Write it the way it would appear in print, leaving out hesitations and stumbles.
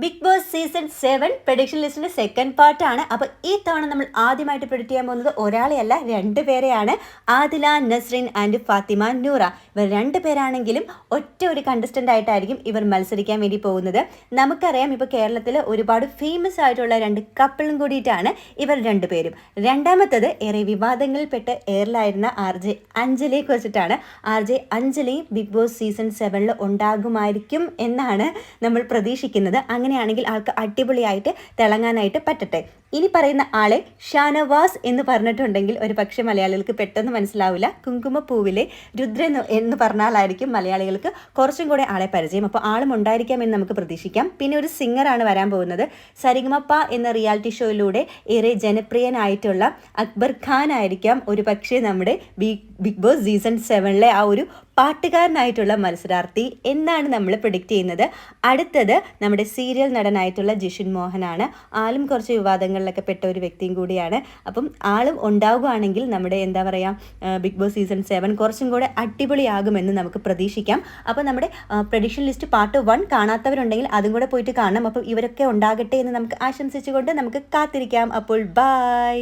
Big Boss season 7 prediction ലിസ്റ്റിന്റെ second പാർട്ടാണ്. അപ്പോൾ ഈ തവണ നമ്മൾ ആദ്യമായിട്ട് പ്രെഡിക്റ്റ് ചെയ്യാൻ പോകുന്നത് ഒരാളെയല്ല, രണ്ടുപേരെയാണ്. ആദില നസ്രീൻ ആൻഡ് ഫാത്തിമ നൂറ. ഇവർ രണ്ടുപേരാണെങ്കിലും ഒറ്റ ഒരു കണ്ടസ്റ്റൻ്റ് ആയിട്ടായിരിക്കും ഇവർ മത്സരിക്കാൻ വേണ്ടി പോകുന്നത്. നമുക്കറിയാം, ഇപ്പോൾ കേരളത്തിൽ ഒരുപാട് ഫേമസ് ആയിട്ടുള്ള രണ്ട് കപ്പിളും കൂടിയിട്ടാണ് ഇവർ രണ്ടുപേരും. രണ്ടാമത്തത് ഏറെ വിവാദങ്ങളിൽപ്പെട്ട് എയറിലായിരുന്ന RJ അഞ്ജലിയെ കുറിച്ചിട്ടാണ്. RJ Anjali Big Boss season 7 ഉണ്ടാകുമായിരിക്കും എന്നാണ് നമ്മൾ പ്രതീക്ഷിക്കുന്നത്. അങ്ങനെയാണെങ്കിൽ ആൾക്ക് അടിപൊളിയായിട്ട് തിളങ്ങാനായിട്ട് പറ്റട്ടെ. ഇനി പറയുന്ന ആളെ ഷാനവാസ് എന്ന് പറഞ്ഞിട്ടുണ്ടെങ്കിൽ ഒരു പക്ഷേ മലയാളികൾക്ക് പെട്ടെന്ന് മനസ്സിലാവില്ല. കുങ്കുമപ്പൂവിലെ രുദ്രൻ എന്ന് പറഞ്ഞാലായിരിക്കും മലയാളികൾക്ക് കുറച്ചും കൂടെ ആളെ പരിചയം. അപ്പോൾ ആളും ഉണ്ടായിരിക്കാമെന്ന് നമുക്ക് പ്രതീക്ഷിക്കാം. പിന്നെ ഒരു സിംഗറാണ് വരാൻ പോകുന്നത്. സരിഗമപ്പ എന്ന റിയാലിറ്റി ഷോയിലൂടെ ഏറെ ജനപ്രിയനായിട്ടുള്ള അക്ബർ ഖാൻ ആയിരിക്കാം ഒരു പക്ഷേ നമ്മുടെ ബിഗ് ബോസ് സീസൺ 7 ആ ഒരു പാട്ടുകാരനായിട്ടുള്ള മത്സരാർത്ഥി എന്നാണ് നമ്മൾ പ്രെഡിക്റ്റ് ചെയ്യുന്നത്. അടുത്തത് നമ്മുടെ സീരിയൽ നടനായിട്ടുള്ള ജിഷിൻ മോഹനാണ്. ആളും കുറച്ച് വിവാദങ്ങളിലൊക്കെ പെട്ട ഒരു വ്യക്തിയും കൂടിയാണ്. അപ്പം ആളും ഉണ്ടാവുകയാണെങ്കിൽ നമ്മുടെ എന്താ പറയുക, ബിഗ് ബോസ് സീസൺ 7 കുറച്ചും കൂടെ അടിപൊളിയാകുമെന്ന് നമുക്ക് പ്രതീക്ഷിക്കാം. അപ്പോൾ നമ്മുടെ പ്രഡിക്ഷൻ ലിസ്റ്റ് പാർട്ട് 1 കാണാത്തവരുണ്ടെങ്കിൽ അതും കൂടെ പോയിട്ട് കാണണം. അപ്പം ഇവരൊക്കെ ഉണ്ടാകട്ടെ എന്ന് നമുക്ക് ആശംസിച്ചുകൊണ്ട് നമുക്ക് കാത്തിരിക്കാം. അപ്പോൾ ബൈ.